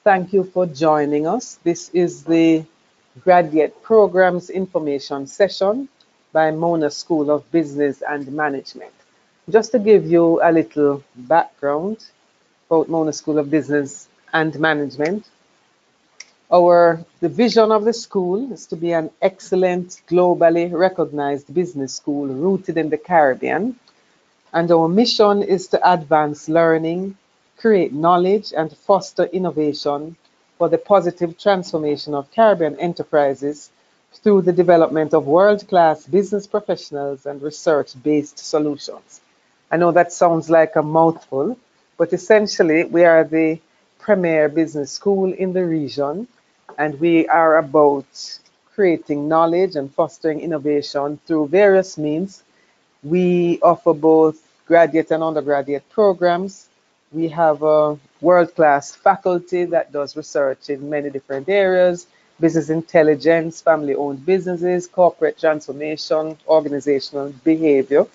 Thank you for joining us. This is the Graduate Programs Information Session by Mona School of Business and Management. Just to give you a little background about Mona School of Business and Management, the vision of the school is to be an excellent, globally recognized business school rooted in the Caribbean. And our mission is to advance learning, create knowledge, and foster innovation for the positive transformation of Caribbean enterprises through the development of world-class business professionals and research-based solutions. I know that sounds like a mouthful, but essentially we are the premier business school in the region, and we are about creating knowledge and fostering innovation through various means. We offer both graduate and undergraduate programs. We have a world-class faculty that does research in many different areas: business intelligence, family-owned businesses, corporate transformation, organizational behavior.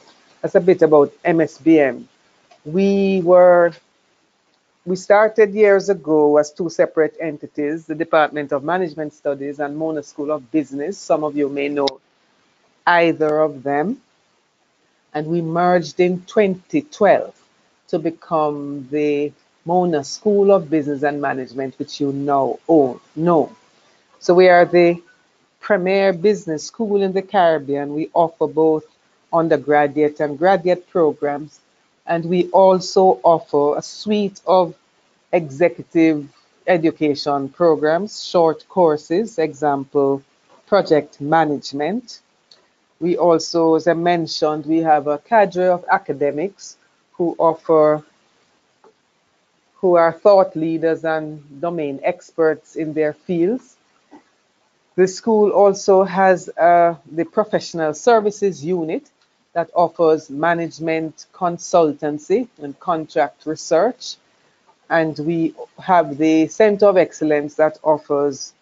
That's a bit about MSBM. We were we started years ago as two separate entities, the Department of Management Studies and Mona School of Business. Some of you may know either of them. And we merged in 2012 to become the Mona School of Business and Management, which you now all know. So we are the premier business school in the Caribbean. We offer both undergraduate and graduate programs, and we also offer a suite of executive education programs, short courses, example, project management. We also, as I mentioned, we have a cadre of academics who who are thought leaders and domain experts in their fields. The school also has the professional services unit that offers management consultancy and contract research. And we have the Center of Excellence that offers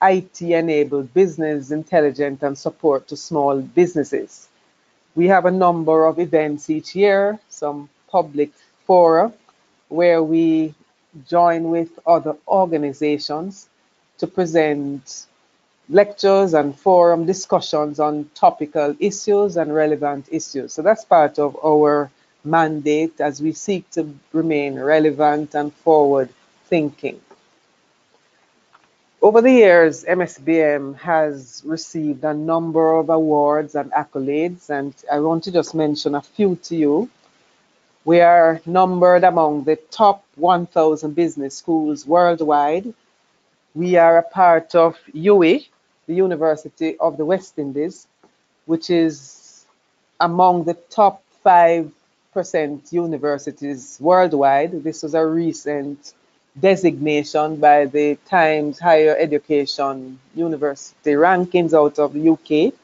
IT-enabled business intelligence and support to small businesses. We have a number of events each year, some public fora, where we join with other organizations to present lectures and forum discussions on topical issues and relevant issues. So that's part of our mandate as we seek to remain relevant and forward thinking. Over the years, MSBM has received a number of awards and accolades, and I want to just mention a few to you. We are numbered among the top 1,000 business schools worldwide. We are a part of UWI, the University of the West Indies, which is among the top 5% universities worldwide. This was a recent designation by the Times Higher Education University rankings out of the UK.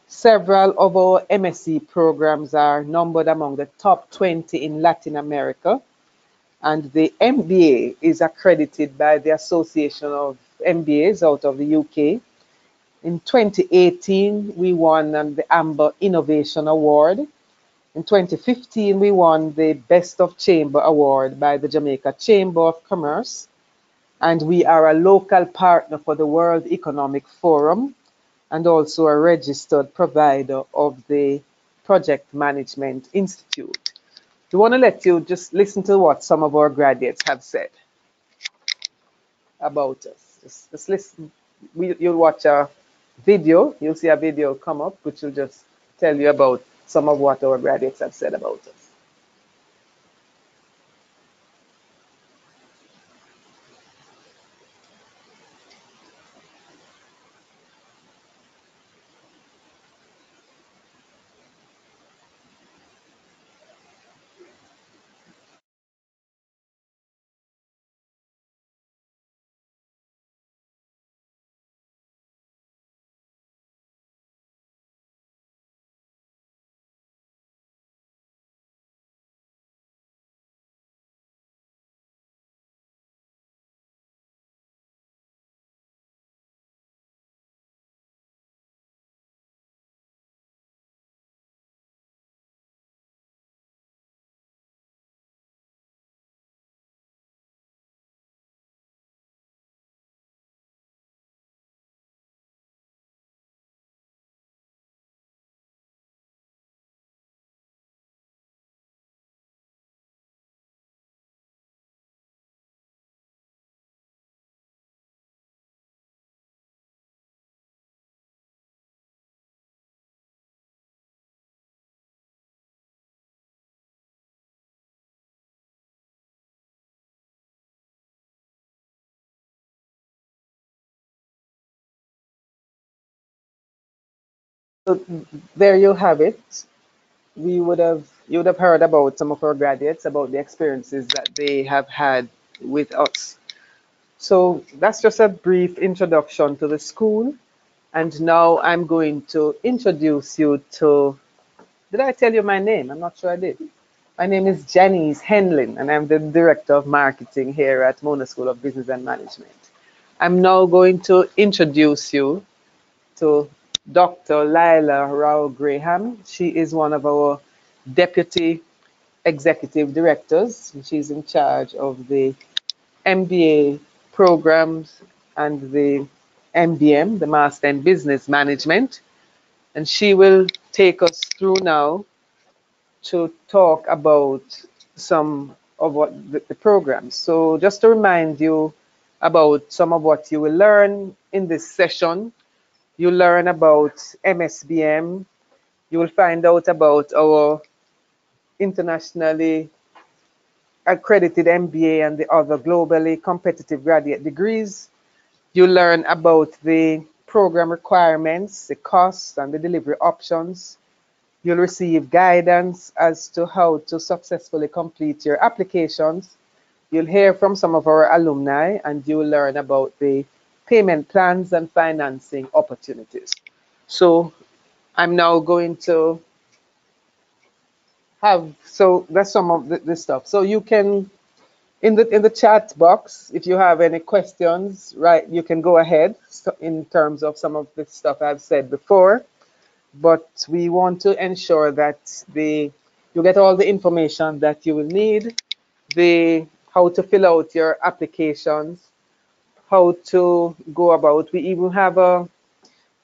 Several of our MSc programs are numbered among the top 20 in Latin America. And the MBA is accredited by the Association of MBAs out of the UK. In 2018, we won the Amber Innovation Award. In 2015, we won the Best of Chamber Award by the Jamaica Chamber of Commerce. And we are a local partner for the World Economic Forum and also a registered provider of the Project Management Institute. We want to let you just listen to what some of our graduates have said about us. Just listen. You'll watch a video. You'll see a video come up, which will just tell you about some of what our graduates have said about us. So there you have it. You would have heard about some of our graduates, about the experiences that they have had with us. So that's just a brief introduction to the school. And now I'm going to introduce you to, did I tell you my name? I'm not sure I did. My name is Janice Henlin, and I'm the Director of Marketing here at Mona School of Business and Management. I'm now going to introduce you to Dr. Lila Rao Graham. She is one of our Deputy Executive Directors. She's in charge of the MBA programs and the MBM, the Master in Business Management. And she will take us through now to talk about some of what the programs. So just to remind you about some of what you will learn in this session, you learn about MSBM, you will find out about our internationally accredited MBA and the other globally competitive graduate degrees. You learn about the program requirements, the costs, and the delivery options. You'll receive guidance as to how to successfully complete your applications. You'll hear from some of our alumni, and you'll learn about the payment plans and financing opportunities. So I'm now going to so that's some of the stuff. So you can, in the chat box, if you have any questions, right, you can go ahead in terms of some of the stuff I've said before. But we want to ensure that you get all the information that you will need, how to fill out your applications, how to go about.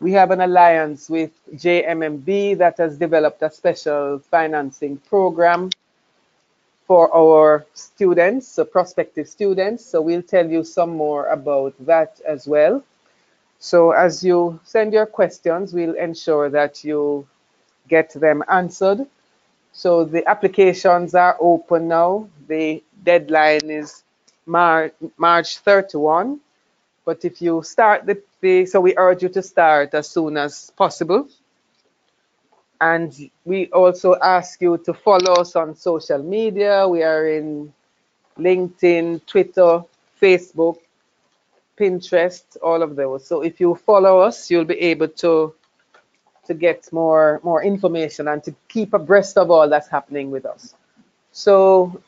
We have an alliance with JMMB that has developed a special financing program for our students, so prospective students. So we'll tell you some more about that as well. So as you send your questions, we'll ensure that you get them answered. So the applications are open now. The deadline is March 31. But if you start so we urge you to start as soon as possible. And we also ask you to follow us on social media. We are in LinkedIn, Twitter, Facebook, Pinterest, all of those. So if you follow us, you'll be able to get more information and to keep abreast of all that's happening with us. So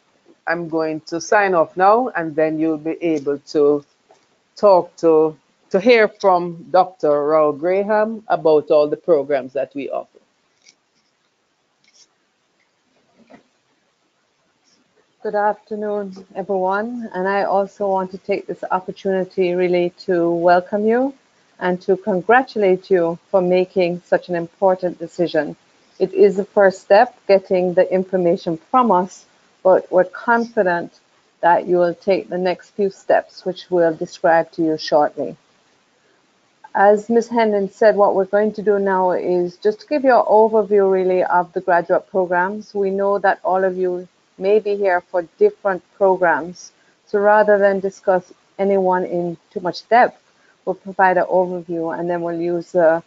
I'm going to sign off now, and then you'll be able to hear from Dr. Raul Graham about all the programs that we offer. Good afternoon, everyone. And I also want to take this opportunity really to welcome you and to congratulate you for making such an important decision. It is the first step, getting the information from us, but we're confident that you will take the next few steps, which we'll describe to you shortly. As Ms. Hendon said, what we're going to do now is just to give you an overview really of the graduate programs. We know that all of you may be here for different programs. So rather than discuss any one in too much depth, we'll provide an overview, and then we'll use a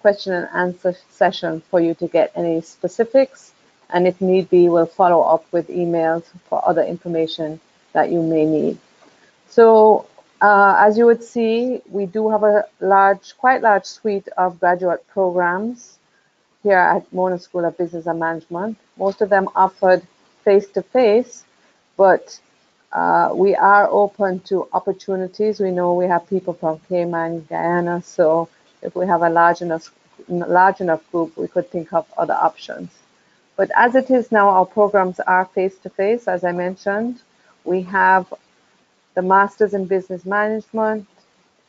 question and answer session for you to get any specifics. And if need be, we'll follow up with emails for other information that you may need. So as you would see, we do have a quite large suite of graduate programs here at Mona School of Business and Management. Most of them offered face-to-face, but we are open to opportunities. We know we have people from Cayman, Guyana, so if we have a large enough group, we could think of other options. But as it is now, our programs are face-to-face, as I mentioned. We have the Masters in Business Management,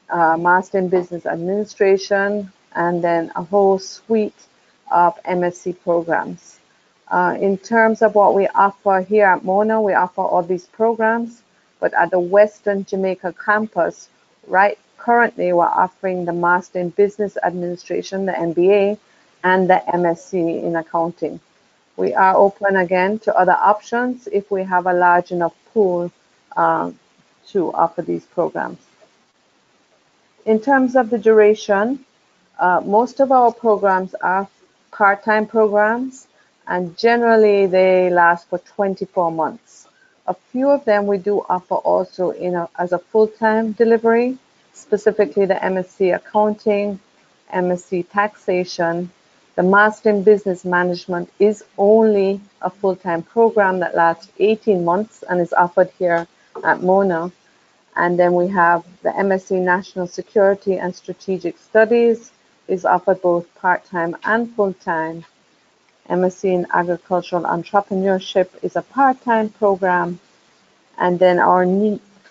Master in Business Administration, and then a whole suite of MSc programs. In terms of what we offer here at Mona, we offer all these programs, but at the Western Jamaica campus, right currently we're offering the Master in Business Administration, the MBA, and the MSc in Accounting. We are open again to other options if we have a large enough pool to offer these programs. In terms of the duration, Most of our programs are part-time programs, and generally they last for 24 months. A few of them we do offer also as a full-time delivery, specifically the MSc Accounting, MSc Taxation. The Master in Business Management is only a full-time program that lasts 18 months and is offered here at Mona. And then we have the MSc National Security and Strategic Studies is offered both part-time and full-time. MSc in Agricultural Entrepreneurship is a part-time program. And then our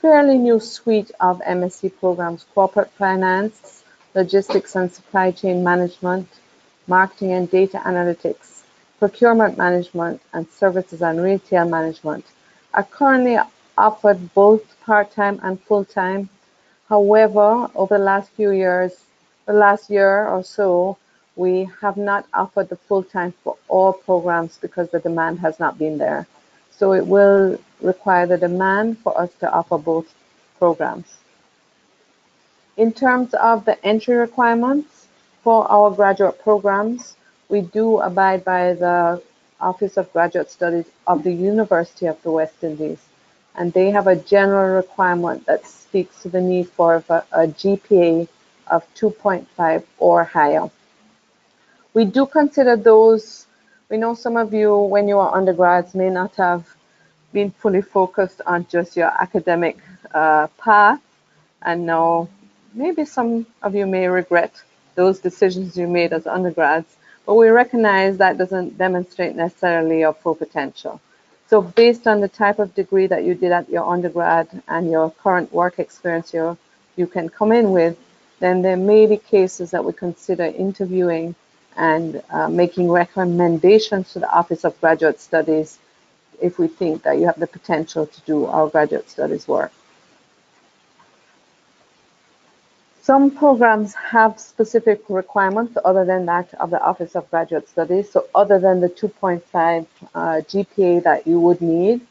fairly new suite of MSc programs, Corporate Finance, Logistics and Supply Chain Management, Marketing and Data Analytics, Procurement Management, and Services and Retail Management, are currently offered both part-time and full-time. However, over the last few years, the last year or so, we have not offered the full-time for all programs because the demand has not been there. So it will require the demand for us to offer both programs. In terms of the entry requirements for our graduate programs, we do abide by the Office of Graduate Studies of the University of the West Indies, and they have a general requirement that speaks to the need for a GPA of 2.5 or higher. We do consider those. We know some of you, when you are undergrads, may not have been fully focused on just your academic path, and now maybe some of you may regret those decisions you made as undergrads, but we recognize that doesn't demonstrate necessarily your full potential. So based on the type of degree that you did at your undergrad and your current work experience you can come in with, then there may be cases that we consider interviewing and making recommendations to the Office of Graduate Studies if we think that you have the potential to do our graduate studies work. Some programs have specific requirements other than that of the Office of Graduate Studies. So other than the 2.5 GPA that you would need,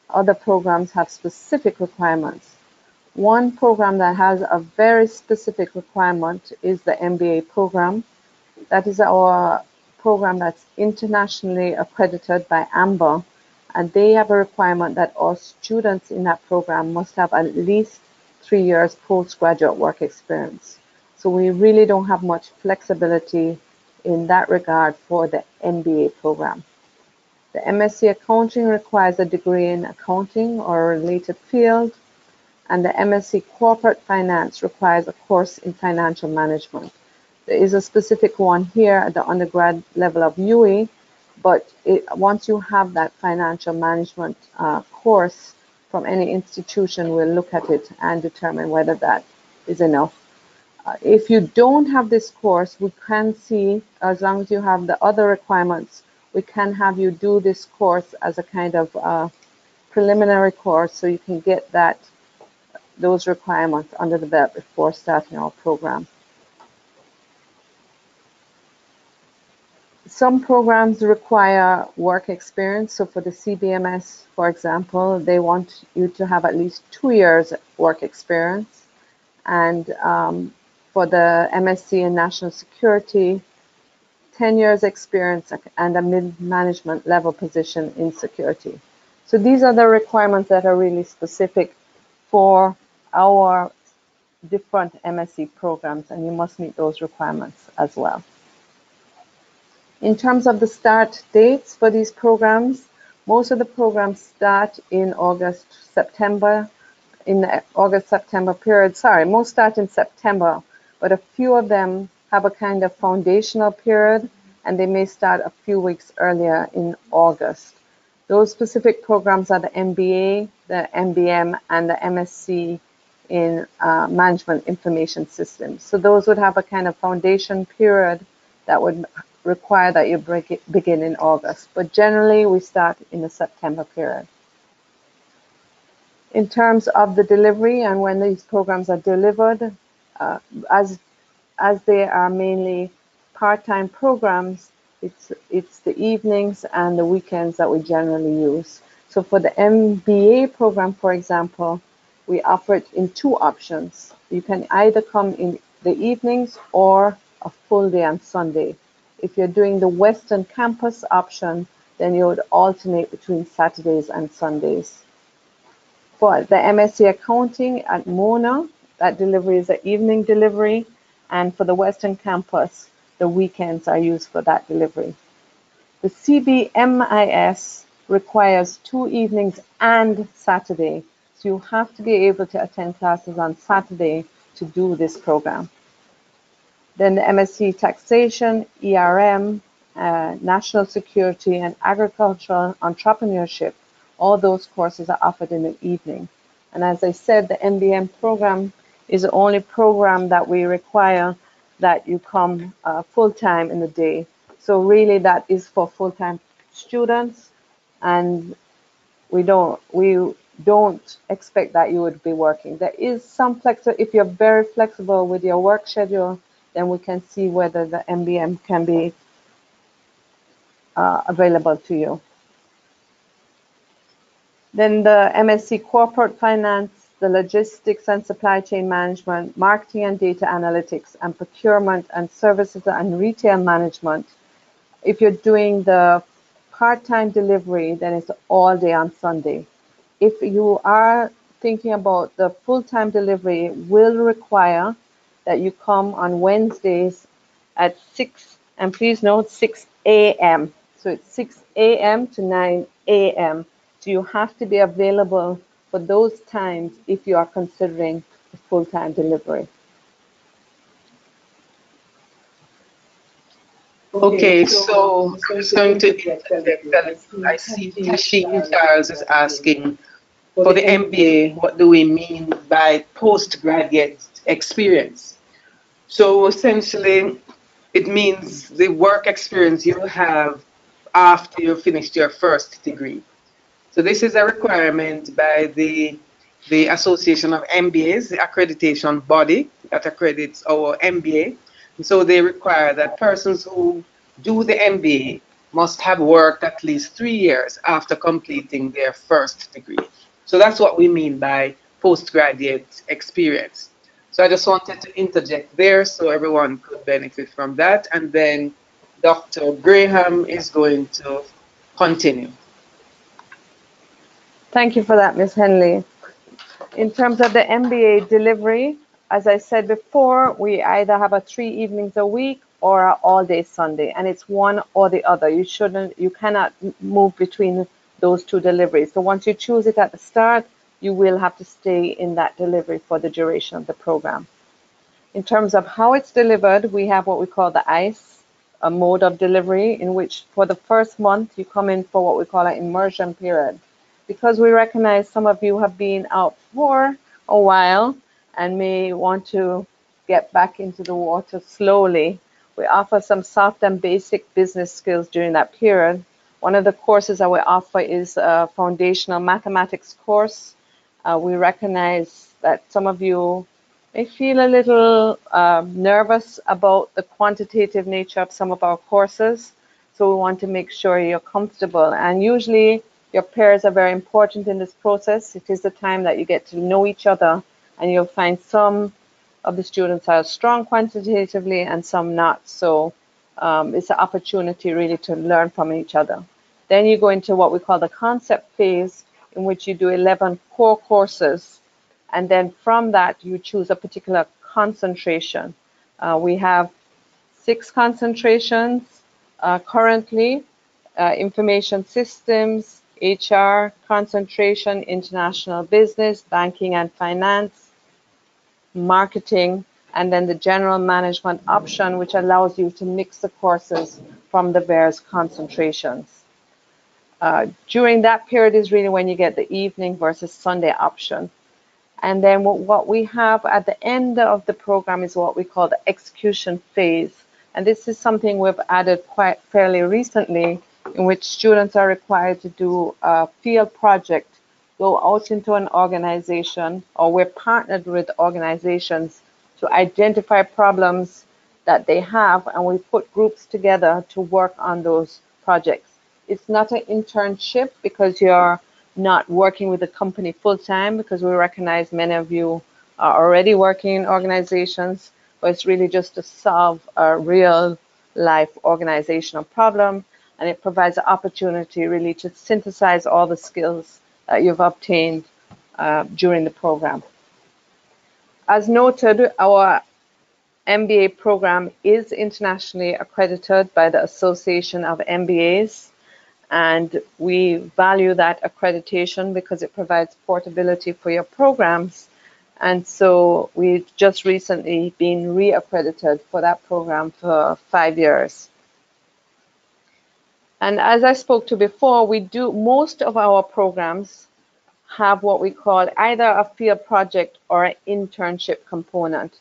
other programs have specific requirements. One program that has a very specific requirement is the MBA program. That is our program that's internationally accredited by AMBA, and they have a requirement that all students in that program must have at least 3 years postgraduate work experience. So we really don't have much flexibility in that regard for the MBA program. The MSc Accounting requires a degree in accounting or a related field, and the MSc Corporate Finance requires a course in financial management. There is a specific one here at the undergrad level of UE, but once you have that financial management course from any institution, we'll look at it and determine whether that is enough. If you don't have this course, we can see, as long as you have the other requirements, we can have you do this course as a kind of preliminary course so you can get those requirements under the belt before starting our program. Some programs require work experience. So for the CBMS, for example, they want you to have at least 2 years work experience. And for the MSc in National Security, 10 years experience and a mid-management level position in security. So these are the requirements that are really specific for our different MSc programs, and you must meet those requirements as well. In terms of the start dates for these programs, most of the programs start in August, September, in the August-September period. Sorry, most start in September, but a few of them have a kind of foundational period, and they may start a few weeks earlier in August. Those specific programs are the MBA, the MBM, and the MSc in Management Information Systems. So those would have a kind of foundation period that would require that you begin in August, but generally we start in the September period. In terms of the delivery and when these programs are delivered, as they are mainly part-time programs, it's the evenings and the weekends that we generally use. So for the MBA program, for example, we offer it in 2 options. You can either come in the evenings or a full day on Sunday. If you're doing the Western Campus option, then you would alternate between Saturdays and Sundays. For the MSc Accounting at Mona, that delivery is an evening delivery, and for the Western Campus, the weekends are used for that delivery. The CBMIS requires 2 evenings and Saturday, so you have to be able to attend classes on Saturday to do this program. Then the MSc Taxation, ERM, National Security, and Agricultural Entrepreneurship, all those courses are offered in the evening. And as I said, the MBM program is the only program that we require that you come full-time in the day. So really that is for full-time students, and we don't expect that you would be working. There is some flexibility. If you're very flexible with your work schedule, then we can see whether the MBM can be available to you. Then the MSc Corporate Finance, the Logistics and Supply Chain Management, Marketing and Data Analytics, and Procurement and Services and Retail Management. If you're doing the part-time delivery, then it's all day on Sunday. If you are thinking about the full-time delivery, it will require that you come on Wednesdays at 6, and please note 6 a.m. So it's 6 a.m. to 9 a.m. So you have to be available for those times if you are considering a full-time delivery. Okay, so I'm just going to interject. I see Tasheen Charles is asking, for the MBA, what do we mean by postgraduate experience? So essentially, it means the work experience you have after you finished your first degree. So this is a requirement by the Association of MBAs, the accreditation body that accredits our MBA. And so they require that persons who do the MBA must have worked at least 3 years after completing their first degree. So that's what we mean by postgraduate experience. So I just wanted to interject there so everyone could benefit from that. And then Dr. Graham is going to continue. Thank you for that, Ms. Henley. In terms of the MBA delivery, as I said before, we either have a 3 evenings a week or an all-day Sunday, and it's one or the other. You cannot move between those 2 deliveries. So once you choose it at the start, you will have to stay in that delivery for the duration of the program. In terms of how it's delivered, we have what we call the ICE, a mode of delivery in which for the first month you come in for what we call an immersion period. Because we recognize some of you have been out for a while and may want to get back into the water slowly, we offer some soft and basic business skills during that period. One of the courses that we offer is a foundational mathematics course. We recognize that some of you may feel a little nervous about the quantitative nature of some of our courses. So we want to make sure you're comfortable. And usually your peers are very important in this process. It is the time that you get to know each other, and you'll find some of the students are strong quantitatively and some not. So it's an opportunity really to learn from each other. Then you go into what we call the concept phase, in which you do 11 core courses. And then from that, you choose a particular concentration. We have 6 concentrations currently: information systems, HR, concentration, international business, banking and finance, marketing, and then the general management option, which allows you to mix the courses from the various concentrations. During that period is really when you get the evening versus Sunday option. And then what we have at the end of the program is what we call the execution phase. And this is something we've added quite fairly recently, in which students are required to do a field project, go out into an organization, or we're partnered with organizations to identify problems that they have, and we put groups together to work on those projects. It's not an internship because you're not working with the company full-time, because we recognize many of you are already working in organizations, but it's really just to solve a real life organizational problem, and it provides an opportunity really to synthesize all the skills that you've obtained during the program. As noted, our MBA program is internationally accredited by the Association of MBAs, and we value that accreditation because it provides portability for your programs. And so we've just recently been re-accredited for that program for 5 years. And as I spoke to before, most of our programs have what we call either a field project or an internship component,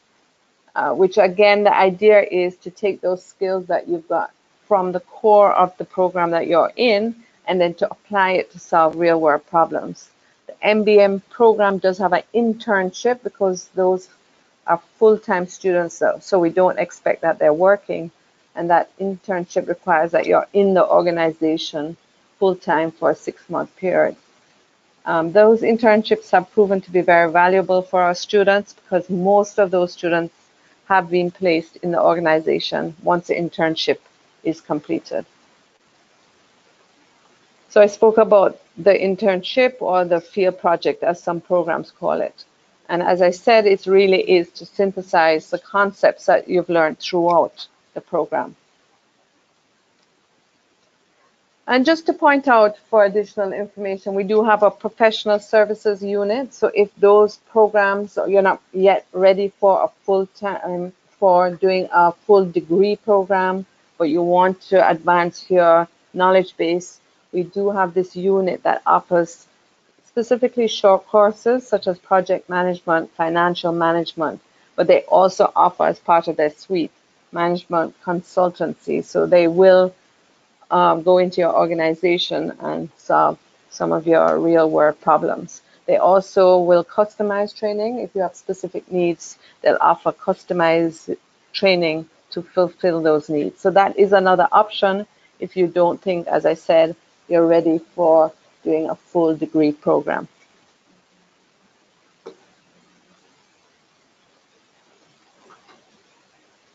which again, the idea is to take those skills that you've got from the core of the program that you're in and then to apply it to solve real world problems. The MBM program does have an internship because those are full-time students, so we don't expect that they're working, and that internship requires that you're in the organization full-time for a 6-month period. Those internships have proven to be very valuable for our students because most of those students have been placed in the organization once the internship is completed. So I spoke about the internship or the field project, as some programs call it. And as I said, it really is to synthesize the concepts that you've learned throughout the program. And just to point out for additional information, we do have a professional services unit. So if those programs, you're not yet ready for a full-time, for doing a full degree program, but you want to advance your knowledge base, we do have this unit that offers specifically short courses such as project management, financial management, but they also offer as part of their suite management consultancy. So they will go into your organization and solve some of your real world problems. They also will customize training. If you have specific needs, they'll offer customized training to fulfill those needs. So that is another option if you don't think, as I said, you're ready for doing a full degree program.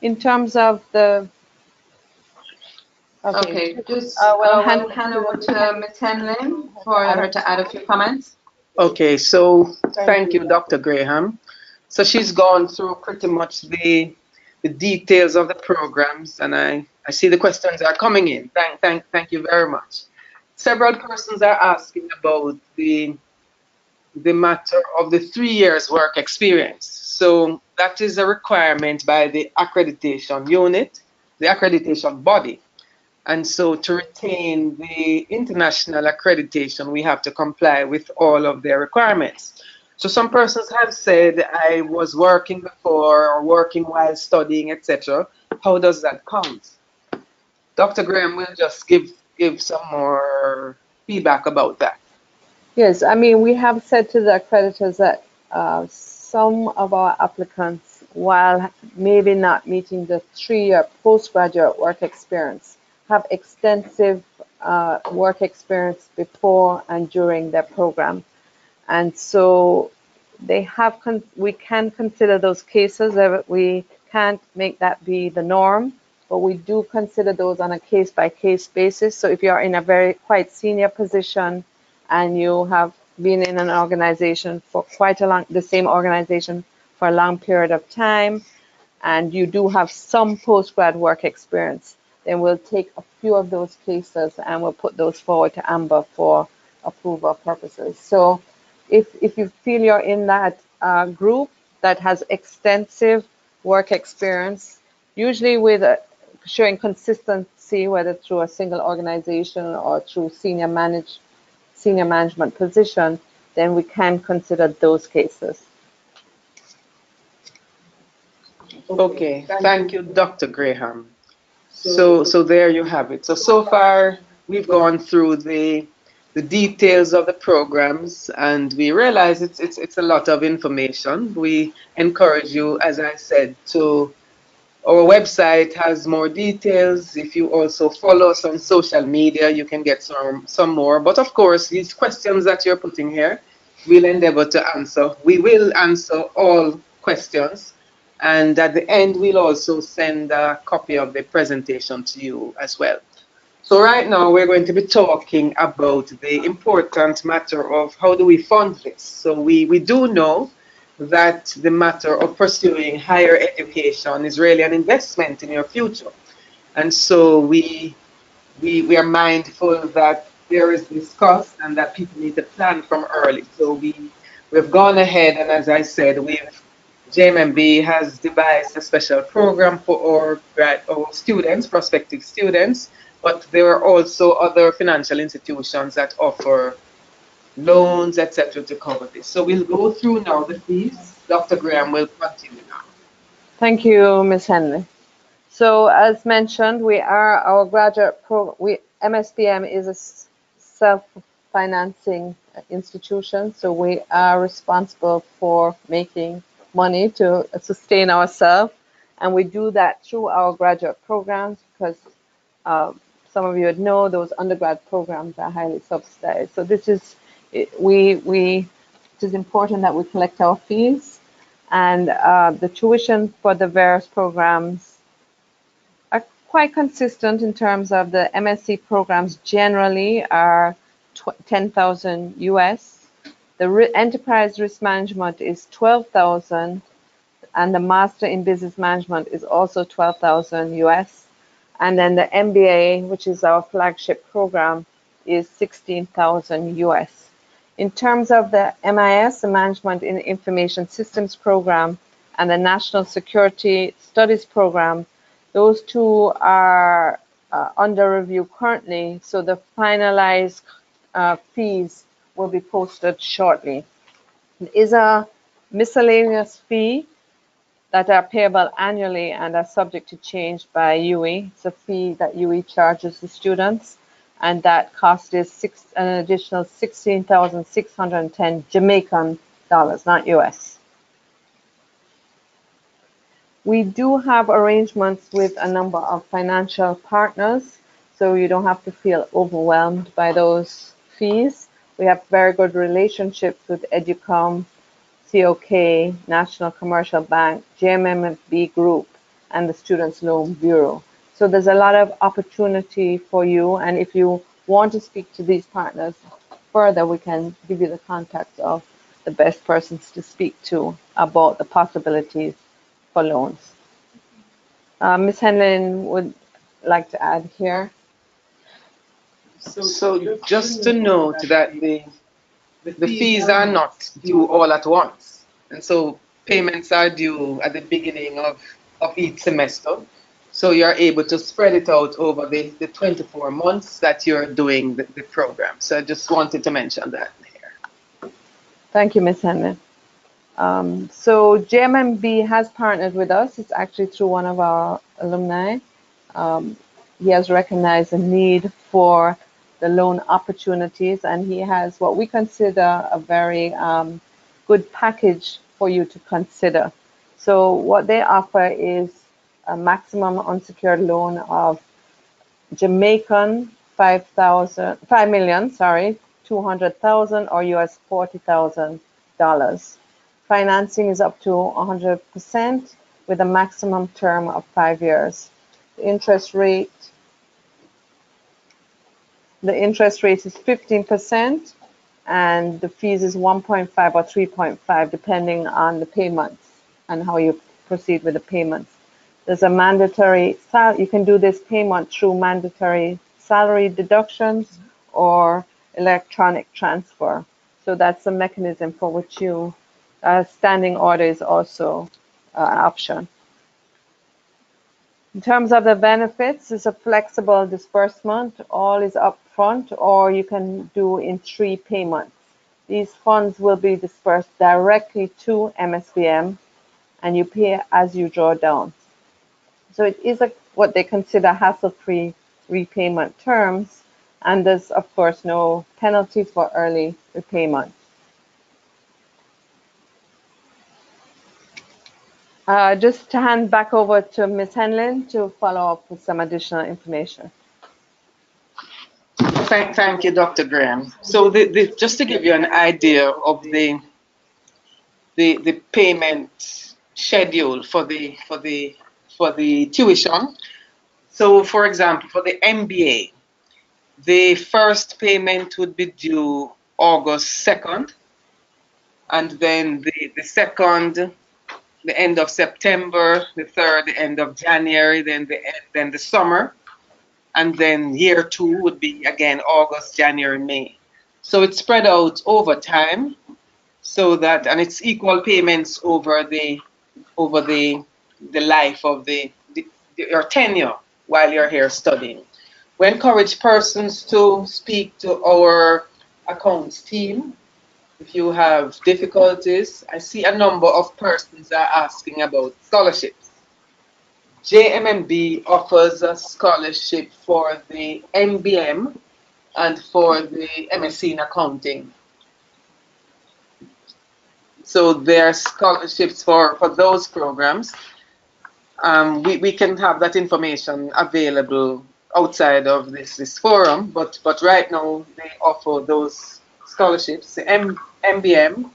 In terms of the Okay, we'll hand over to Ms. Henlin for her to add a few comments. Okay, so thank you, Dr. Graham. So she's gone through pretty much the details of the programs, and I see the questions are coming in. Thank you very much. Several persons are asking about the matter of the 3 years work experience. So that is a requirement by the accreditation unit, the accreditation body. And so to retain the international accreditation, we have to comply with all of their requirements. So some persons have said, I was working before or working while studying, etc. How does that count? Dr. Graham will just give some more feedback about that. Yes, I mean, we have said to the accreditors that some of our applicants, while maybe not meeting the 3-year postgraduate work experience, have extensive work experience before and during their program. And so we can consider those cases. We can't make that be the norm, but we do consider those on a case-by-case basis. So if you're in a quite senior position and you have been in an organization for the same organization for a long period of time, and you do have some post-grad work experience, then we'll take a few of those cases and we'll put those forward to AMBA for approval purposes. So if you feel you're in that group that has extensive work experience, usually with showing consistency, whether through a single organization or through senior management position, then we can consider those cases. Okay, thank you, Dr. Graham. So there you have it. So far, we've gone through the details of the programs, and we realize it's a lot of information. We encourage you, as I said, our website has more details. If you also follow us on social media, you can get some more. But of course, these questions that you're putting here, we'll endeavor to answer. We will answer all questions. And at the end, we'll also send a copy of the presentation to you as well. So right now, we're going to be talking about the important matter of how do we fund this. So we do know that the matter of pursuing higher education is really an investment in your future. And so we are mindful that there is this cost and that people need to plan from early. So we've gone ahead, and as I said, JMMB has devised a special program for our students, prospective students, but there are also other financial institutions that offer loans, etc., to cover this. So we'll go through now the fees. Dr. Graham will continue now. Thank you, Ms. Henley. So as mentioned, our graduate MSBM is a self-financing institution, so we are responsible for making money to sustain ourselves, and we do that through our graduate programs because some of you would know those undergrad programs are highly subsidized. So this is it is important that we collect our fees, and the tuition for the various programs are quite consistent in terms of the MSc programs generally are 10,000 US. The enterprise risk management is 12,000, and the master in business management is also 12,000 US. And then the MBA, which is our flagship program, is 16,000 US. In terms of the MIS, the Management in Information Systems program, and the National Security Studies program, those two are under review currently, so the finalized fees will be posted shortly. There is a miscellaneous fee that are payable annually and are subject to change by UE. It's a fee that UE charges the students, and that cost is an additional 16,610 Jamaican dollars, not US. We do have arrangements with a number of financial partners, so you don't have to feel overwhelmed by those fees. We have very good relationships with Educom, COK, National Commercial Bank, JMMB Group, and the Students' Loan Bureau. So there's a lot of opportunity for you, and if you want to speak to these partners further, we can give you the contacts of the best persons to speak to about the possibilities for loans. Ms. Henlin would like to add here. So just to note that the fees are not due all at once. And so payments are due at the beginning of each semester. So you're able to spread it out over the 24 months that you're doing the program. So I just wanted to mention that here. Thank you, Ms. Henley. So JMMB has partnered with us. It's actually through one of our alumni. He has recognized the need for the loan opportunities, and he has what we consider a very good package for you to consider. So what they offer is a maximum unsecured loan of Jamaican 5,200,000 or US $40,000. Financing is up to 100% with a maximum term of 5 years. The interest rate is 15%, and the fees is 1.5 or 3.5 depending on the payments and how you proceed with the payments. There's a mandatory, you can do this payment through mandatory salary deductions or electronic transfer. So that's the mechanism for which you, standing order is also an option. In terms of the benefits, it's a flexible disbursement. All is upfront, or you can do in 3 payments. These funds will be dispersed directly to MSBM, and you pay as you draw down. So it is what they consider hassle-free repayment terms, and there's, of course, no penalty for early repayment. Just to hand back over to Ms. Henlin to follow up with some additional information. Thank you, Dr. Graham. So just to give you an idea of the payment schedule for the tuition. So, for example, for the MBA, the first payment would be due August 2nd, and then the second, the end of September, the third, the end of January, then the summer, and then year two would be again August, January, May. So it's spread out over time, so that, and it's equal payments over the life of your tenure while you're here studying. We encourage persons to speak to our accounts team if you have difficulties. I see a number of persons are asking about scholarships. JMMB offers a scholarship for the MBM and for the MSc in accounting. So there are scholarships for those programs. We can have that information available outside of this forum, but right now they offer those scholarships, the MBM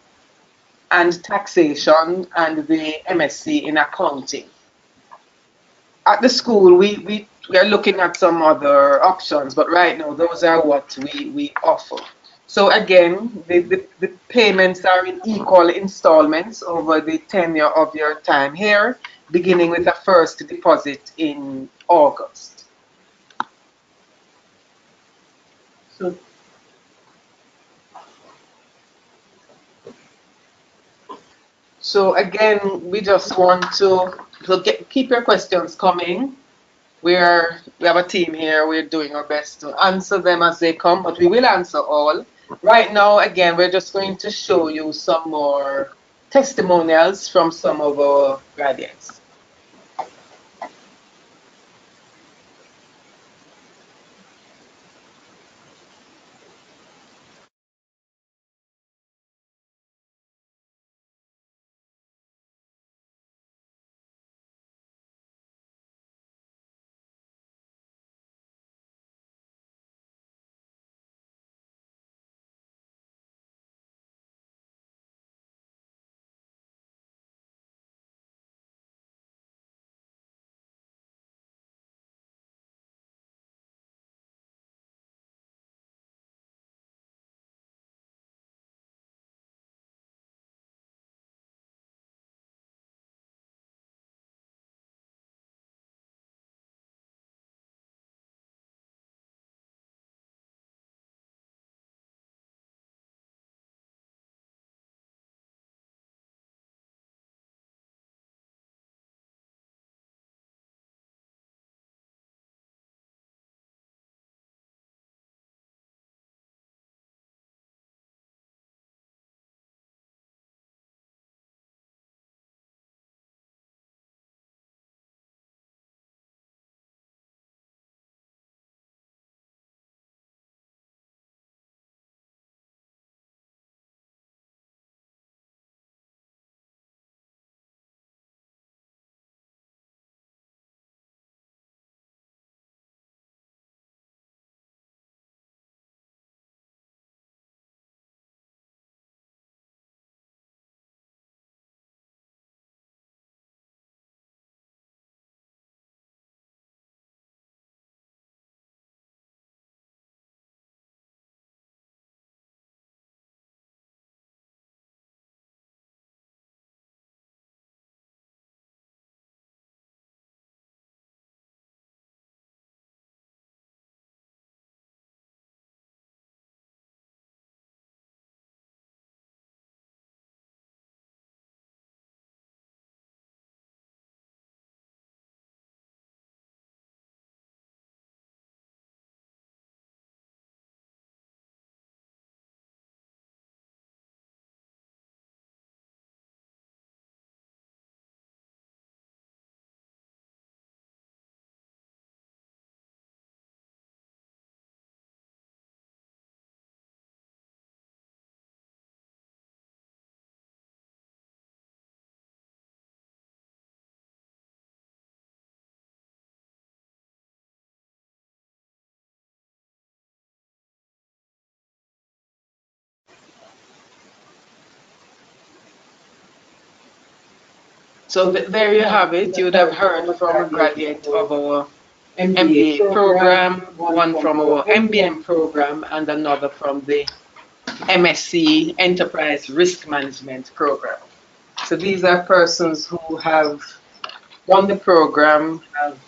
and taxation and the MSc in accounting. At the school, we are looking at some other options, but right now those are what we offer. So again, the payments are in equal installments over the tenure of your time here, beginning with a first deposit in August. So, so again, we just want to keep your questions coming. We have a team here. We're doing our best to answer them as they come, but we will answer all. Right now, again, we're just going to show you some more testimonials from some of our graduates. So there you have it. You would have heard from a graduate of our MBA program, one from our MBM program, and another from the MSc Enterprise Risk Management program. So these are persons who have done the program, have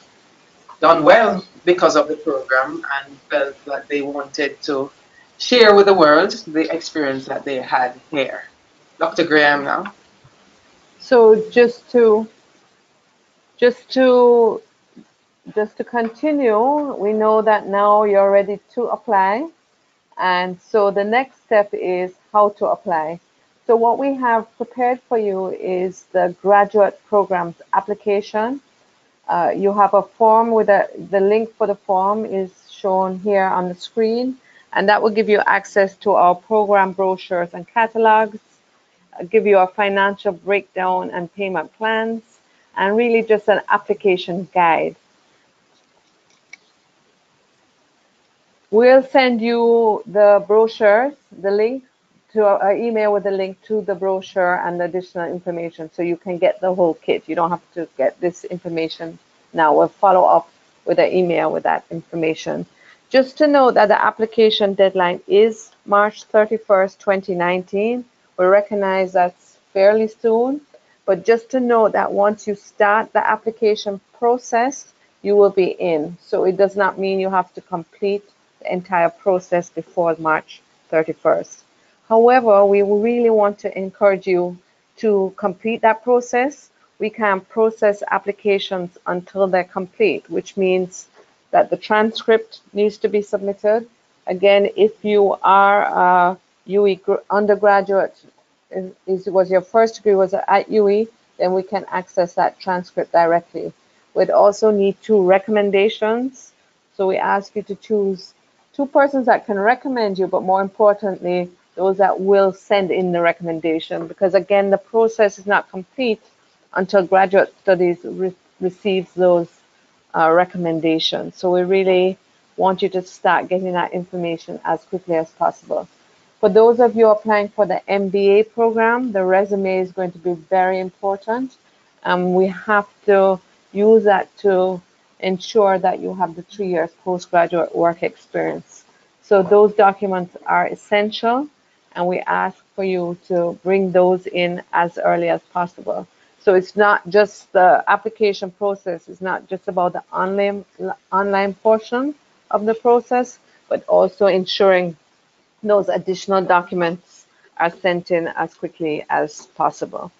done well because of the program, and felt that they wanted to share with the world the experience that they had here. Dr. Graham now. So just to just to continue, we know that now you're ready to apply. And so the next step is how to apply. So what we have prepared for you is the graduate programs application. You have a form with the link for the form is shown here on the screen, and that will give you access to our program brochures and catalogs, give you a financial breakdown and payment plans, and really just an application guide. We'll send you the brochures, the link to our email with the link to the brochure and the additional information so you can get the whole kit. You don't have to get this information now. We'll follow up with an email with that information. Just to note that the application deadline is March 31st, 2019. We recognize that's fairly soon, but just to note that once you start the application process, you will be in. So it does not mean you have to complete the entire process before March 31st. However, we really want to encourage you to complete that process. We can process applications until they're complete, which means that the transcript needs to be submitted. Again, if you are a UE undergraduate, was your first degree was at UE, then we can access that transcript directly. We'd also need 2 recommendations. So we ask you to choose 2 persons that can recommend you, but more importantly, those that will send in the recommendation, because again, the process is not complete until graduate studies receives those recommendations. So we really want you to start getting that information as quickly as possible. For those of you applying for the MBA program, the resume is going to be very important. We have to use that to ensure that you have the 3 years postgraduate work experience. So those documents are essential, and we ask for you to bring those in as early as possible. So it's not just the application process, it's not just about the online portion of the process, but also ensuring those additional documents are sent in as quickly as possible.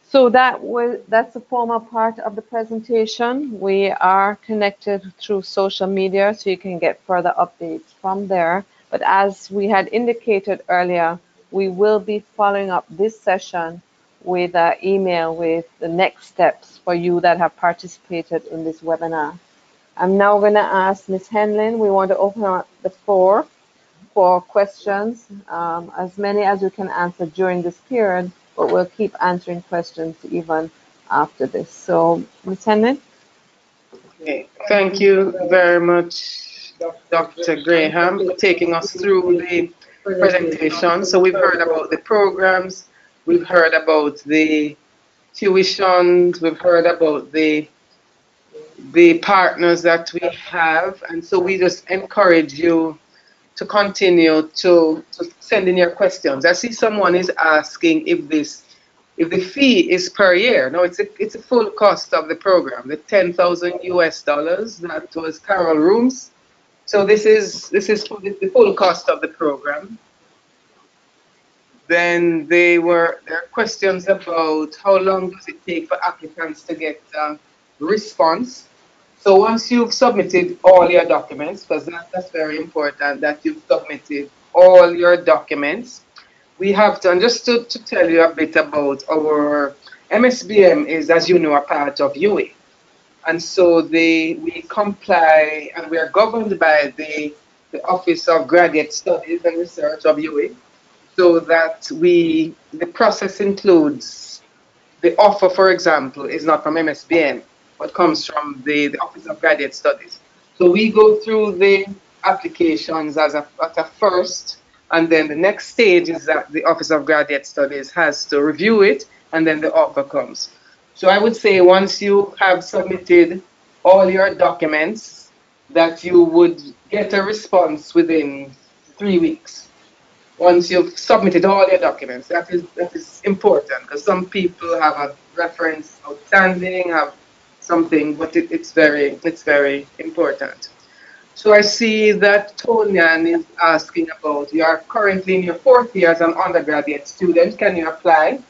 So that's the formal part of the presentation. We are connected through social media, so you can get further updates from there. But as we had indicated earlier, we will be following up this session with an email with the next steps for you that have participated in this webinar. I'm now going to ask Ms. Henlin, we want to open up the floor for questions, as many as we can answer during this period, but we'll keep answering questions even after this. So, Ms. Henlin? Okay. Thank you very much, Dr. Graham, for taking us through the presentation. So we've heard about the programs, we've heard about the tuitions, we've heard about the partners that we have, and so we just encourage you to continue to send in your questions. I see someone is asking if the fee is per year. No, it's a full cost of the program, the $10,000 US that was Carol Rooms. So this is for the full cost of the program. Then there are questions about how long does it take for applicants to get response. So once you've submitted all your documents, because that's very important that you've submitted all your documents, we have to, and just to tell you a bit about our MSBM is, as you know, a part of UE. And so we comply and we are governed by the Office of Graduate Studies and Research of UE. So that the process includes the offer, for example, is not from MSBM, but comes from the Office of Graduate Studies. So we go through the applications at a first, and then the next stage is that the Office of Graduate Studies has to review it and then the offer comes. So I would say once you have submitted all your documents, that you would get a response within 3 weeks. Once you've submitted all your documents, that is important because some people have a reference outstanding, have something, but it's very important. So I see that Tonian is asking about, you are currently in your fourth year as an undergraduate student. Can you apply?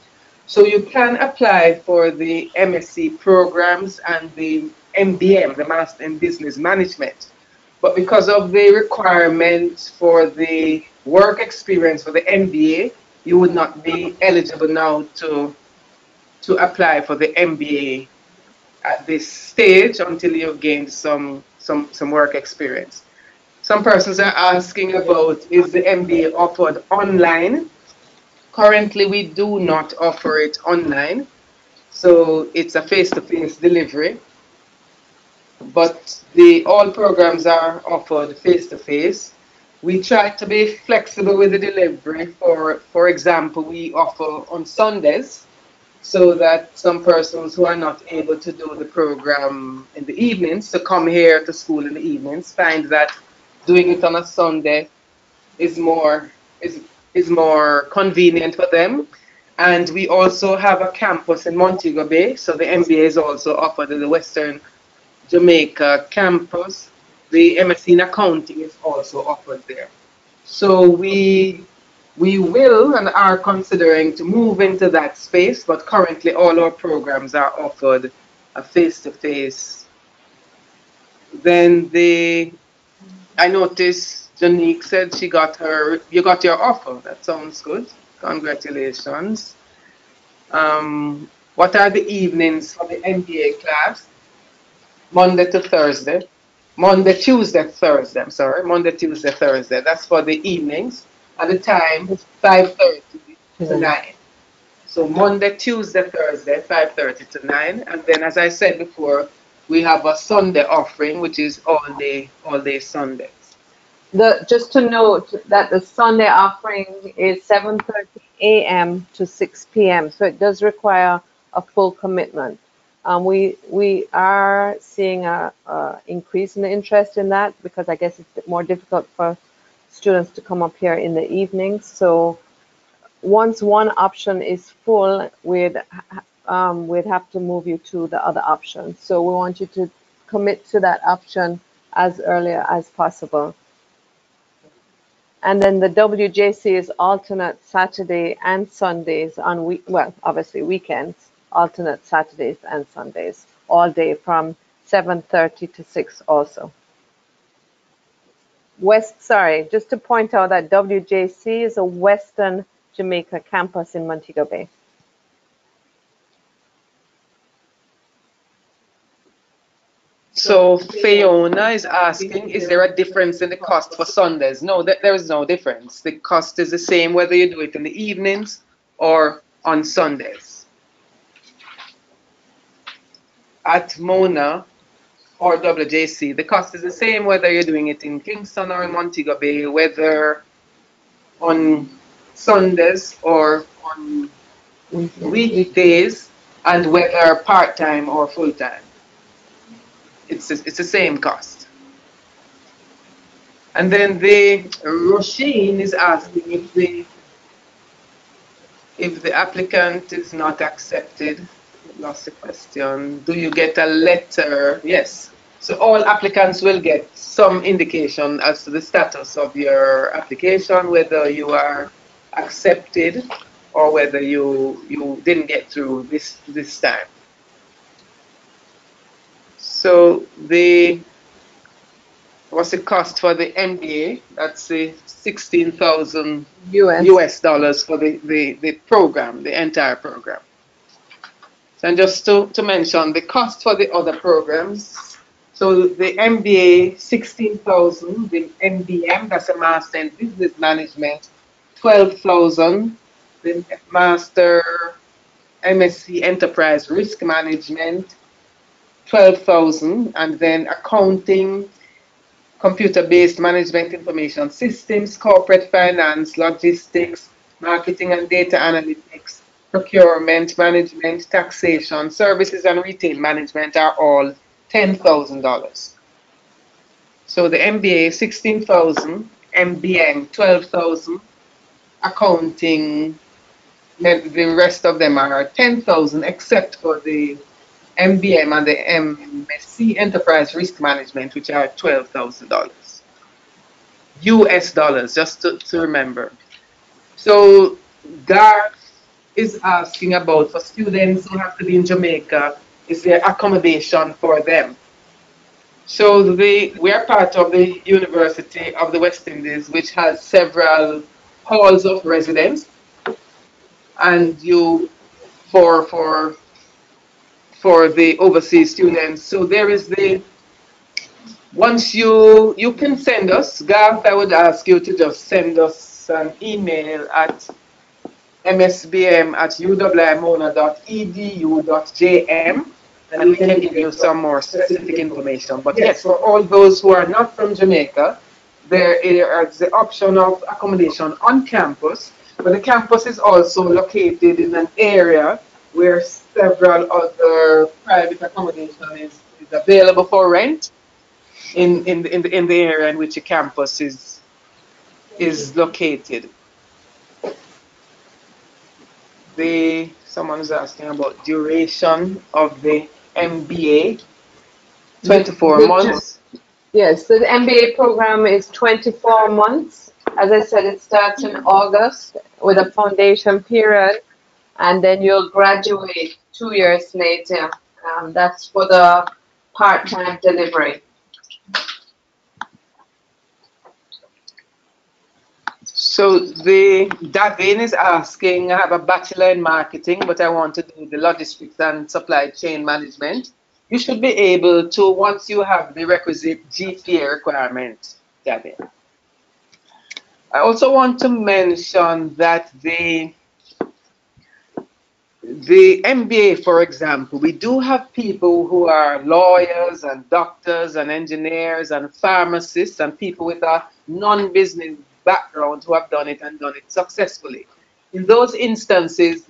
So you can apply for the MSc programs and the MBM, the Master in Business Management. But because of the requirements for the work experience for the MBA, you would not be eligible now to apply for the MBA at this stage until you've gained some work experience. Some persons are asking about, is the MBA offered online? Currently, we do not offer it online. So it's a face-to-face delivery, but the all programs are offered face-to-face. We try to be flexible with the delivery. For example, we offer on Sundays so that some persons who are not able to do the program in the evenings to come here to school in the evenings find that doing it on a Sunday is more is is more convenient for them. And we also have a campus in Montego Bay, so the MBA is also offered in the Western Jamaica campus. The MSc in accounting is also offered there. So we will and are considering to move into that space, but currently all our programs are offered a face-to-face. Then I noticed Janique said you got your offer. That sounds good. Congratulations. What are the evenings for the MBA class? Monday to Thursday. Monday, Tuesday, Thursday. I'm sorry. Monday, Tuesday, Thursday. That's for the evenings. And the time, 5:30 to 9. So Monday, Tuesday, Thursday, 5:30 to 9. And then, as I said before, we have a Sunday offering, which is all day Sundays. Just to note that the Sunday offering is 7:30 a.m. to 6 p.m. So it does require a full commitment. We are seeing a increase in the interest in that because I guess it's more difficult for students to come up here in the evenings. So once one option is full, we'd have to move you to the other option. So we want you to commit to that option as early as possible. And then the WJC is alternate Saturday and Sundays well, obviously weekends, alternate Saturdays and Sundays, all day from 7:30 to 6 also. Just to point out that WJC is a Western Jamaica campus in Montego Bay. So Fiona is asking, is there a difference in the cost for Sundays? No, there is no difference. The cost is the same whether you do it in the evenings or on Sundays. At Mona or WJC, the cost is the same whether you're doing it in Kingston or in Montego Bay, whether on Sundays or on weekdays, and whether part-time or full-time. It's the same cost. And then Roisin is asking if the applicant is not accepted. Lost the question. Do you get a letter? Yes. So all applicants will get some indication as to the status of your application, whether you are accepted or whether you didn't get through this time. So what's the cost for the MBA? That's the 16,000 US dollars for the program, the entire program. So, and just to mention the cost for the other programs. So the MBA 16,000, the MBM, that's a Master in Business Management, 12,000, the Master MSc Enterprise Risk Management, 12,000, and then accounting, computer-based management information systems, corporate finance, logistics, marketing and data analytics, procurement management, taxation, services, and retail management are all $10,000. So the MBA 16,000, MBM 12,000, accounting, the rest of them are 10,000 except for the MBM and the MSc Enterprise Risk Management, which are $12,000. US dollars, just to remember. So Garth is asking about for students who have to be in Jamaica, is there accommodation for them? So we are part of the University of the West Indies, which has several halls of residence, and you for the overseas students. So there is the once you can send us, Garth, I would ask you to just send us an email at msbm@uwimona.edu.jm, and we can give you some more specific information. But yes, for all those who are not from Jamaica, there is the option of accommodation on campus, but the campus is also located in an area where several other private accommodation is available for rent in the area in which the campus is located. Someone is asking about duration of the MBA, 24 months. Yes, so the MBA program is 24 months. As I said, it starts in August with a foundation period, and then you'll graduate 2 years later. That's for the part-time delivery. So Davin is asking, I have a bachelor in marketing, but I want to do the logistics and supply chain management. You should be able to, once you have the requisite GPA requirement, Davin. I also want to mention that the MBA, for example, we do have people who are lawyers and doctors and engineers and pharmacists and people with a non-business background who have done it and done it successfully. In those instances,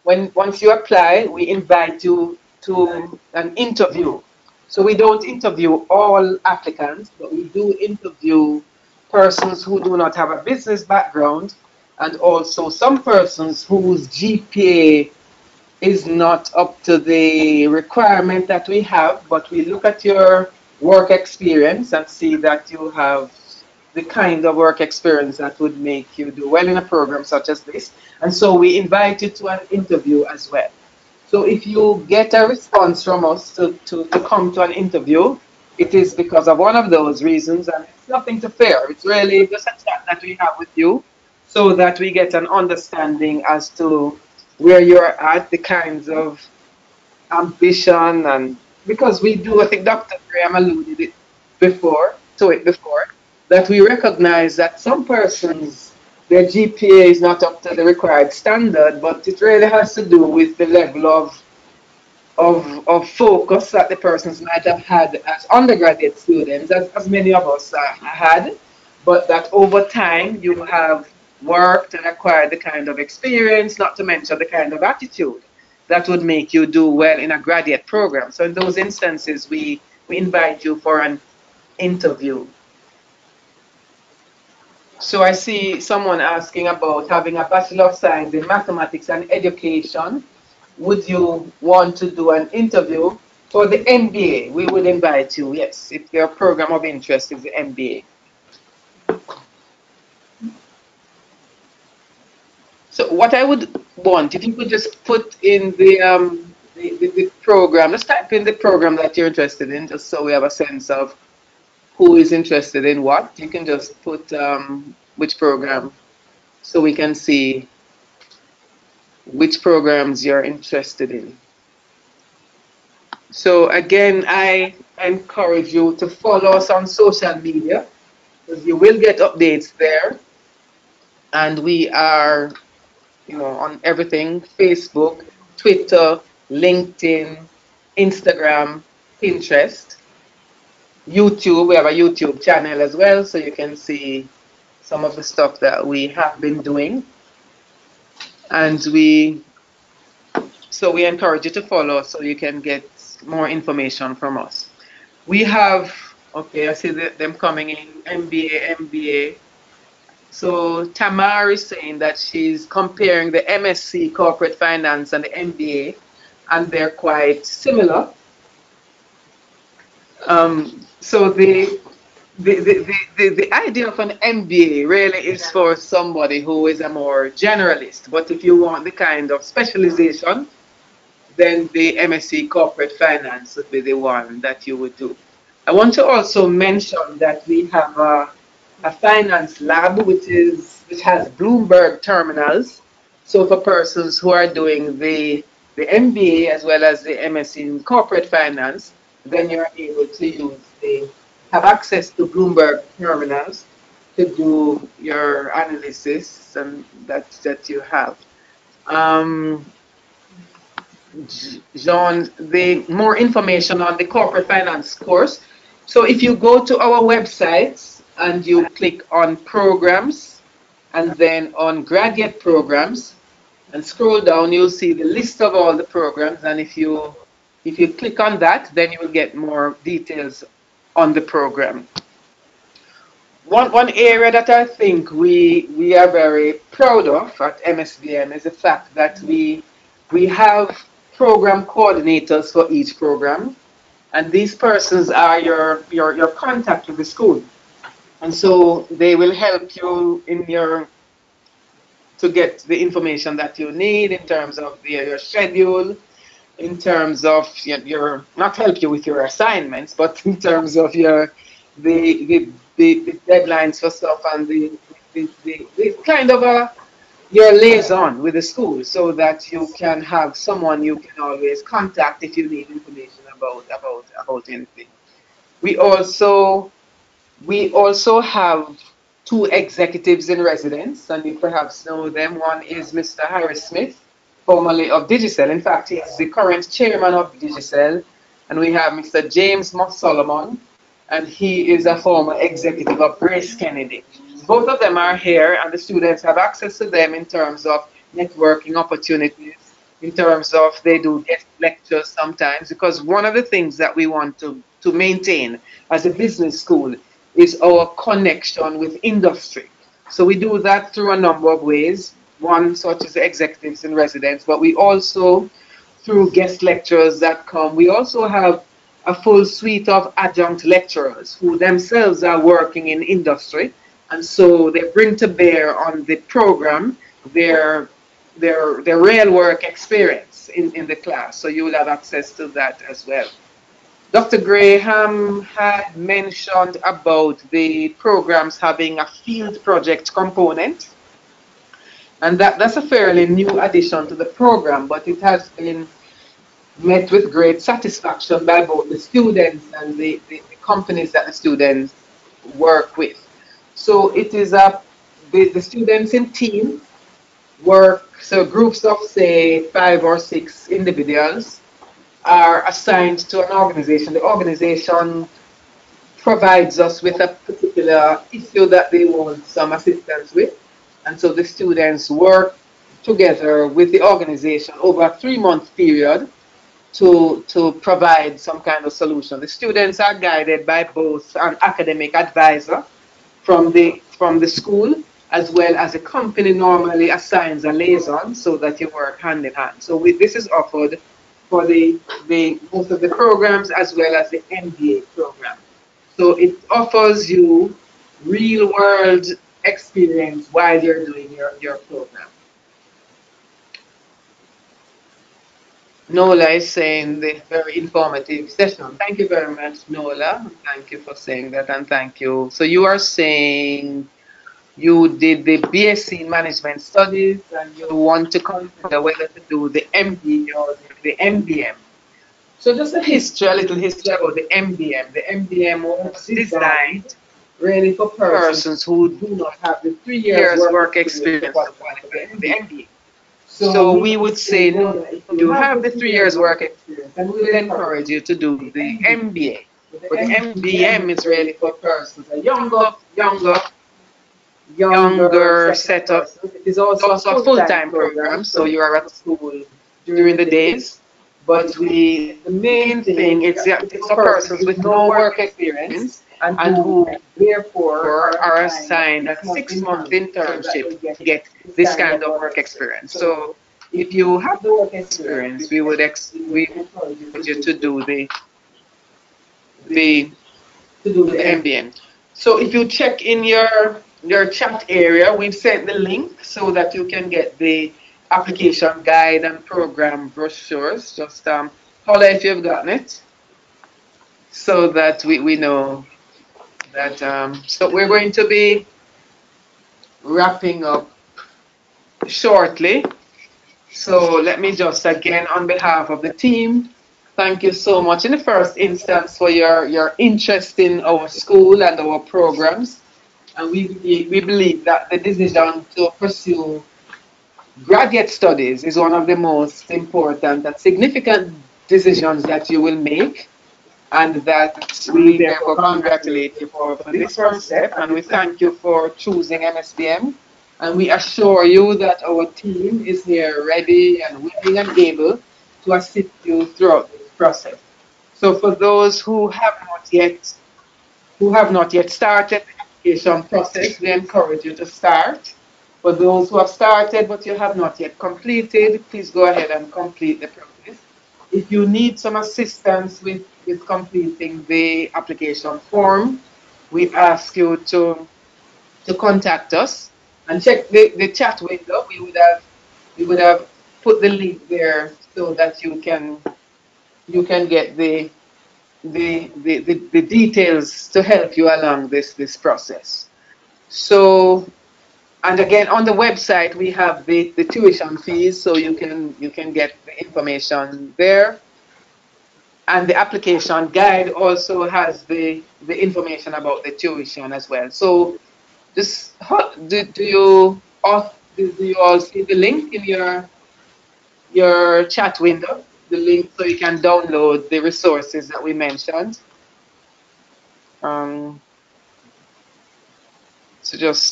once you apply, we invite you to an interview. So we don't interview all applicants, but we do interview persons who do not have a business background and also some persons whose GPA is not up to the requirement that we have, but we look at your work experience and see that you have the kind of work experience that would make you do well in a program such as this. And so we invite you to an interview as well. So if you get a response from us to come to an interview, it is because of one of those reasons, and it's nothing to fear. It's really just a chat that we have with you so that we get an understanding as to where you're at, the kinds of ambition, and because we do, I think Dr. Graham alluded before, that we recognize that some persons, their GPA is not up to the required standard, but it really has to do with the level of focus that the persons might have had as undergraduate students, as many of us had, but that over time you have worked and acquired the kind of experience, not to mention the kind of attitude that would make you do well in a graduate program. So in those instances, we invite you for an interview. So I see someone asking about having a Bachelor of Science in Mathematics and Education. Would you want to do an interview for the MBA? We would invite you, yes, if your program of interest is the MBA. So what I would want, if you could just put in the program, just type in the program that you're interested in, just so we have a sense of who is interested in what. You can just put which program so we can see which programs you're interested in. So again, I encourage you to follow us on social media because you will get updates there. And we are, on everything: Facebook, Twitter, LinkedIn, Instagram, Pinterest, YouTube. We have a YouTube channel as well, so you can see some of the stuff that we have been doing. And we encourage you to follow so you can get more information from us. We have, okay, I see them coming in, MBA, MBA. So Tamar is saying that she's comparing the MSc Corporate Finance and the MBA, and they're quite similar. So the idea of an MBA really is for somebody who is a more generalist. But if you want the kind of specialization, then the MSc Corporate Finance would be the one that you would do. I want to also mention that we have a finance lab which has Bloomberg terminals. So for persons who are doing the MBA as well as the MSc in Corporate Finance, then you're able to have access to Bloomberg terminals to do your analysis and that you have. Jean, the more information on the corporate finance course. So if you go to our website and you click on programs and then on graduate programs and scroll down, you'll see the list of all the programs. And if you click on that, then you will get more details on the program. One area that I think we are very proud of at MSBM is the fact that we have program coordinators for each program, and these persons are your contact with the school, and so they will help you to get the information that you need in terms of your schedule, in terms of your not help you with your assignments, but in terms of the deadlines for stuff and the kind of your liaison with the school so that you can have someone you can always contact if you need information about anything. We also have two executives in residence, and you perhaps know them. One is Mr. Harry Smith, formerly of Digicel. In fact, he is the current chairman of Digicel. And we have Mr. James Moss Solomon, and he is a former executive of Grace Kennedy. Both of them are here, and the students have access to them in terms of networking opportunities, in terms of they do guest lectures sometimes, because one of the things that we want to maintain as a business school is our connection with industry. So we do that through a number of ways. One, such as the executives in residence, but we also, through guest lecturers that come, we also have a full suite of adjunct lecturers who themselves are working in industry. And so they bring to bear on the program their real work experience in the class. So you will have access to that as well. Dr. Graham had mentioned about the programs having a field project component. And that's a fairly new addition to the program, but it has been met with great satisfaction by both the students and the companies that the students work with. So it is the students in teams work, so groups of say 5 or 6 individuals are assigned to an organization. The organization provides us with a particular issue that they want some assistance with. And so the students work together with the organization over a 3-month period to provide some kind of solution. The students are guided by both an academic advisor from the school, as well as a company normally assigns a liaison so that you work hand in hand. So this is offered for the most of the programs as well as the MBA program. So it offers you real world experience while you're doing your program. Nola is saying the very informative session. Thank you very much, Nola. Thank you for saying that, and thank you. So you are saying you did the BSc in Management Studies and you want to consider whether to do the MD or the MBM. So just a little history about the MBM. The MBM was designed really for persons who do not have the 3 years work experience to qualify for the MBA. So we would say, no, if you have the 3 years work experience, and we would encourage you to do the MBA. But the MBM is really for persons who are younger, younger set of persons. It is also a full-time program, so you are at school during the days. But the main thing it's for persons with no work experience and who therefore are assigned a 6-month internship to get this kind of work experience. So if you have the work experience, we encourage you to do the MBN. So if you check in your chat area, we've sent the link so that you can get the application guide and program brochures. Just holler if you've gotten it, so that we know that. So we're going to be wrapping up shortly. So let me just again, on behalf of the team, thank you so much in the first instance for your interest in our school and our programs. And we believe that the decision to pursue graduate studies is one of the most important and significant decisions that you will make. And that we therefore congratulate you for this first step. And we thank you for choosing MSBM. And we assure you that our team is here ready and willing and able to assist you throughout this process. So for those who have not yet started the application process, we encourage you to start. For those who have started but you have not yet completed, please go ahead and complete the process. If you need some assistance with completing the application form, we ask you to contact us and check the chat window. We would have put the link there so that you can get the details to help you along this process. So, and again, on the website we have the tuition fees, so you can get the information there. And the application guide also has the information about the tuition as well. So just do you all see the link in your chat window? The link so you can download the resources that we mentioned. So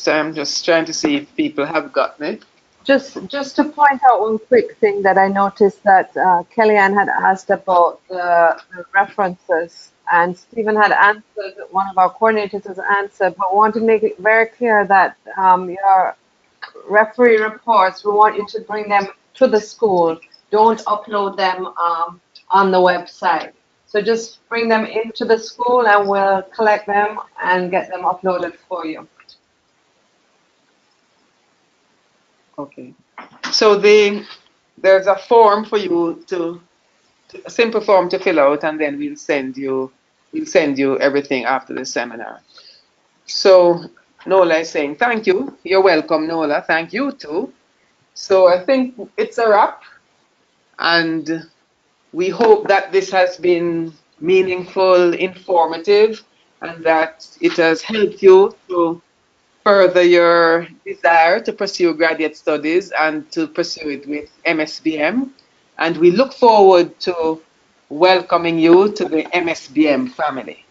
I'm just trying to see if people have gotten it. Just to point out one quick thing that I noticed that Kellyanne had asked about the references, and Stephen had answered, one of our coordinators has answered, but want to make it very clear that your referee reports, we want you to bring them to the school. Don't upload them on the website. So just bring them into the school and we'll collect them and get them uploaded for you. Okay. So there's a form for you a simple form to fill out, and then we'll send you everything after the seminar. So Nola is saying thank you. You're welcome, Nola. Thank you too. So I think it's a wrap, and we hope that this has been meaningful, informative, and that it has helped you to further your desire to pursue graduate studies and to pursue it with MSBM. And we look forward to welcoming you to the MSBM family.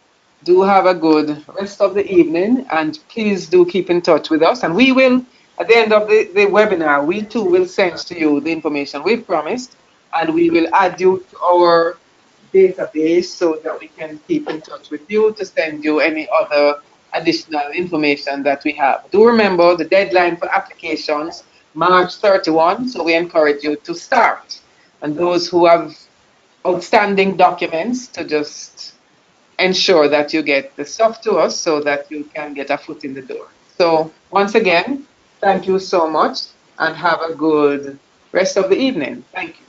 Do have a good rest of the evening, and please do keep in touch with us. And we will, at the end of the webinar, we too will send to you the information we've promised, and we will add you to our database so that we can keep in touch with you to send you any other additional information that we have. Do remember the deadline for applications, March 31, so we encourage you to start. And those who have outstanding documents, to just ensure that you get the stuff to us so that you can get a foot in the door. So once again, thank you so much and have a good rest of the evening. Thank you.